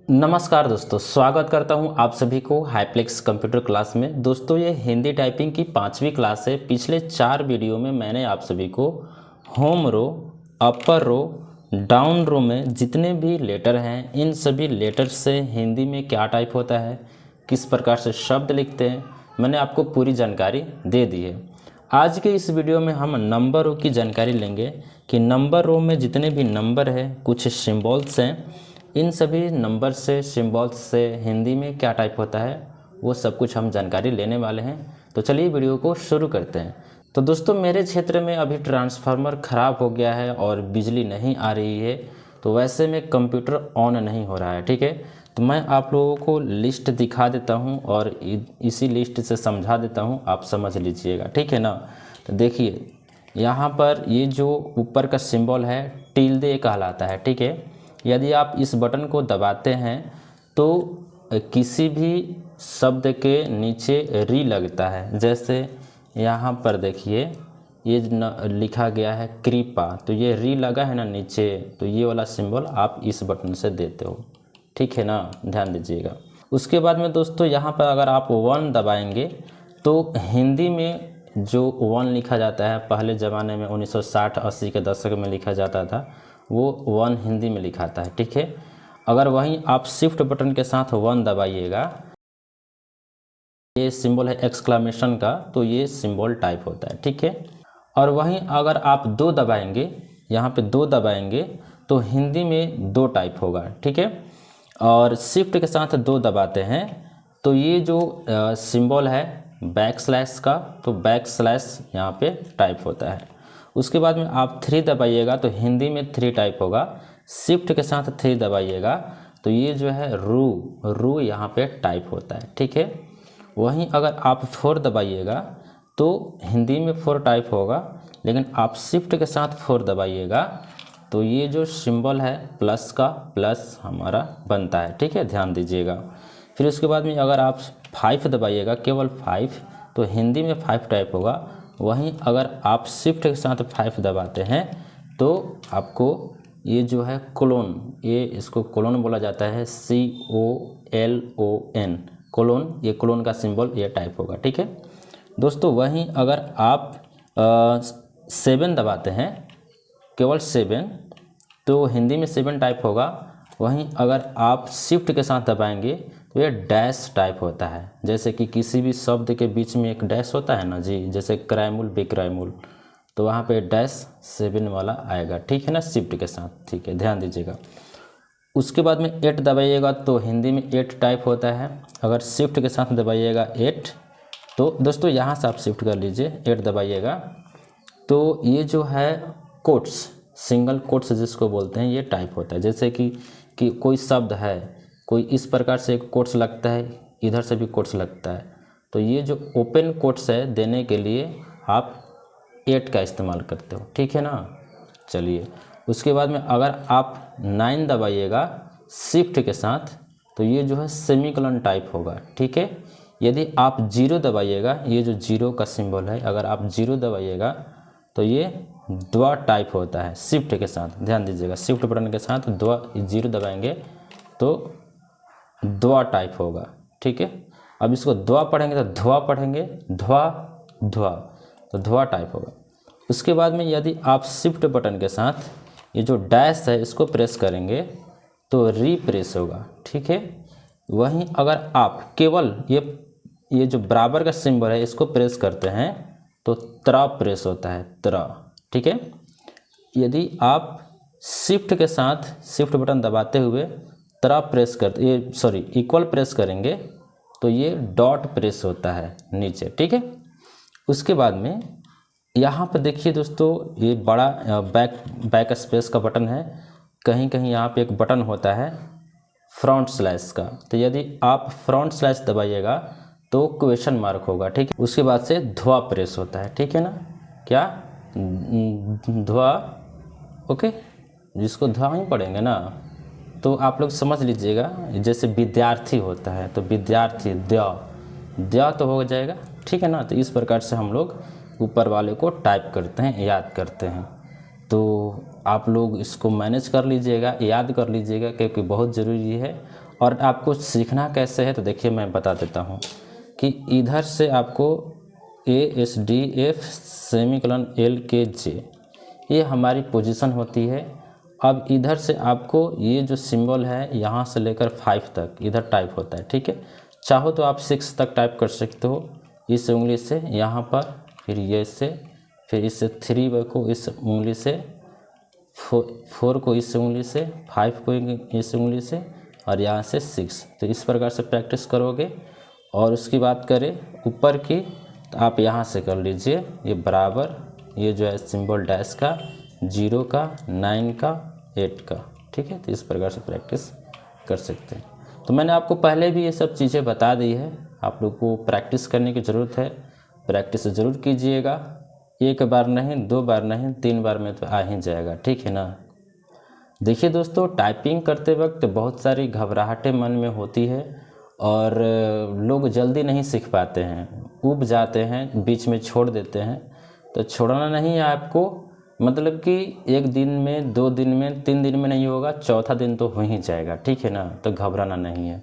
नमस्कार दोस्तों, स्वागत करता हूं आप सभी को हाईप्लेक्स कंप्यूटर क्लास में। दोस्तों ये हिंदी टाइपिंग की 5वीं क्लास है। पिछले 4 वीडियो में मैंने आप सभी को होम रो, अपर रो, डाउन रो में जितने भी लेटर हैं इन सभी लेटर से हिंदी में क्या टाइप होता है, किस प्रकार से शब्द लिखते हैं, मैंने आपको पूरी जानकारी दे दी है। आज के इस वीडियो में हम नंबर रो की जानकारी लेंगे कि नंबर रो में जितने भी नंबर है, कुछ सिंबल्स हैं, इन सभी नंबर से, सिंबल्स से हिंदी में क्या टाइप होता है वो सब कुछ हम जानकारी लेने वाले हैं। तो चलिए वीडियो को शुरू करते हैं। तो दोस्तों मेरे क्षेत्र में अभी ट्रांसफार्मर ख़राब हो गया है और बिजली नहीं आ रही है, तो वैसे में कंप्यूटर ऑन नहीं हो रहा है। ठीक है, तो मैं आप लोगों को लिस्ट दिखा देता हूं और इसी लिस्ट से समझा देता हूं, आप समझ लीजिएगा। ठीक है ना। तो देखिए यहाँ पर ये जो ऊपर का सिंबल है टिल्डे कहलाता है। ठीक है, यदि आप इस बटन को दबाते हैं तो किसी भी शब्द के नीचे री लगता है। जैसे यहाँ पर देखिए ये लिखा गया है कृपा, तो ये री लगा है ना नीचे, तो ये वाला सिंबल आप इस बटन से देते हो। ठीक है ना, ध्यान दीजिएगा। उसके बाद में दोस्तों यहाँ पर अगर आप 1 दबाएंगे तो हिंदी में जो 1 लिखा जाता है, पहले ज़माने में 1960-80 के दशक में लिखा जाता था, वो 1 हिंदी में लिखाता है। ठीक है, अगर वहीं आप शिफ्ट बटन के साथ 1 दबाइएगा, ये सिंबल है एक्सक्लेमेशन का, तो ये सिंबल टाइप होता है। ठीक है, और वहीं अगर आप 2 दबाएंगे, यहाँ पे 2 दबाएंगे तो हिंदी में 2 टाइप होगा। ठीक है, और शिफ्ट के साथ 2 दबाते हैं तो ये जो सिंबल है बैक स्लैश का, तो बैक स्लैश यहाँ पे टाइप होता है। उसके बाद में आप 3 दबाइएगा तो हिंदी में 3 टाइप होगा। शिफ्ट के साथ 3 दबाइएगा तो ये जो है रू यहाँ पे टाइप होता है। ठीक है, वहीं अगर आप 4 दबाइएगा तो हिंदी में 4 टाइप होगा, लेकिन आप शिफ्ट के साथ 4 दबाइएगा तो ये जो सिंबल है प्लस का प्लस हमारा बनता है। ठीक है, ध्यान दीजिएगा। फिर उसके बाद में अगर आप 5 दबाइएगा, केवल 5, तो हिंदी में 5 टाइप होगा। वहीं अगर आप शिफ्ट के साथ 5 दबाते हैं तो आपको ये जो है कोलोन, ये इसको कोलोन बोला जाता है, COLON, कोलोन, ये कोलोन का सिंबल ये टाइप होगा। ठीक है दोस्तों, वहीं अगर आप 7 दबाते हैं, केवल 7, तो हिंदी में 7 टाइप होगा। वहीं अगर आप शिफ्ट के साथ दबाएंगे तो ये डैश टाइप होता है। जैसे कि किसी भी शब्द के बीच में एक डैश होता है ना जी, जैसे क्राइमुल बेक्राइमुल, तो वहाँ पे डैश 7 वाला आएगा। ठीक है ना, शिफ्ट के साथ। ठीक है, ध्यान दीजिएगा। उसके बाद में 8 दबाइएगा तो हिंदी में 8 टाइप होता है। अगर शिफ्ट के साथ दबाइएगा 8, तो दोस्तों यहाँ से आप शिफ्ट कर लीजिए, 8 दबाइएगा तो ये जो है कोट्स, सिंगल कोट्स जिसको बोलते हैं, ये टाइप होता है। जैसे कि कोई शब्द है, कोई इस प्रकार से एक कोट्स लगता है, इधर से भी कोट्स लगता है, तो ये जो ओपन कोट्स है देने के लिए आप 8 का इस्तेमाल करते हो। ठीक है ना, चलिए। उसके बाद में अगर आप 9 दबाइएगा शिफ्ट के साथ तो ये जो है सेमीकोलन टाइप होगा। ठीक है, यदि आप 0 दबाइएगा, ये जो 0 का सिंबल है, अगर आप 0 दबाइएगा तो ये द्वा टाइप होता है शिफ्ट के साथ। ध्यान दीजिएगा, शिफ्ट बटन के साथ 0 दबाएंगे तो द्वा टाइप होगा। ठीक है, अब इसको द्वा पढ़ेंगे तो ध्वा पढ़ेंगे, ध्वा ध्वा, तो ध्वा टाइप होगा। उसके बाद में यदि आप शिफ्ट बटन के साथ ये जो डैश है इसको प्रेस करेंगे तो रीप्रेस होगा। ठीक है, वहीं अगर आप केवल ये जो बराबर का सिंबल है इसको प्रेस करते हैं तो त्रा प्रेस होता है, त्रा। ठीक है, यदि आप शिफ्ट के साथ शिफ्ट बटन दबाते हुए त्रा प्रेस करते, ये सॉरी इक्वल प्रेस करेंगे तो ये डॉट प्रेस होता है नीचे। ठीक है, उसके बाद में यहाँ पर देखिए दोस्तों, ये बड़ा बैक स्पेस का बटन है। कहीं कहीं यहाँ पे एक बटन होता है फ्रंट स्लैश का, तो यदि आप फ्रंट स्लैश दबाइएगा तो क्वेश्चन मार्क होगा। ठीक है, उसके बाद से ध्वा प्रेस होता है। ठीक है ना, क्या ध्वा, ओके, जिसको ध्वा ही पढ़ेंगे ना, तो आप लोग समझ लीजिएगा। जैसे विद्यार्थी होता है तो विद्यार्थी द्या तो हो जाएगा। ठीक है ना, तो इस प्रकार से हम लोग ऊपर वाले को टाइप करते हैं, याद करते हैं। तो आप लोग इसको मैनेज कर लीजिएगा, याद कर लीजिएगा, क्योंकि बहुत ज़रूरी है। और आपको सीखना कैसे है तो देखिए मैं बता देता हूँ कि इधर से आपको ASDF सेमीकोलन LKJ ये हमारी पोजीशन होती है। अब इधर से आपको ये जो सिंबल है यहाँ से लेकर 5 तक इधर टाइप होता है, ठीक है। चाहो तो आप 6 तक टाइप कर सकते हो इस उंगली से यहाँ पर, फिर ये से, फिर इससे 3 को इस उंगली से, 4 को इस उंगली से, 5 को इस उंगली से और यहाँ से 6। तो इस प्रकार से प्रैक्टिस करोगे। और उसकी बात करें ऊपर की तो आप यहाँ से कर लीजिए, ये बराबर, ये जो है सिंबल डैश का, 0 का, 9 का, 8 का, ठीक है। तो इस प्रकार से प्रैक्टिस कर सकते हैं। तो मैंने आपको पहले भी ये सब चीज़ें बता दी है, आप लोग को प्रैक्टिस करने की ज़रूरत है। प्रैक्टिस ज़रूर कीजिएगा, 1 बार नहीं, 2 बार नहीं, 3 बार में तो आ ही जाएगा, ठीक है ना। देखिए दोस्तों, टाइपिंग करते वक्त बहुत सारी घबराहटें मन में होती है और लोग जल्दी नहीं सीख पाते हैं, ऊब जाते हैं, बीच में छोड़ देते हैं। तो छोड़ना नहीं है आपको, मतलब कि 1 दिन में, 2 दिन में, 3 दिन में नहीं होगा, चौथा दिन तो हो ही जाएगा, ठीक है ना। तो घबराना नहीं है।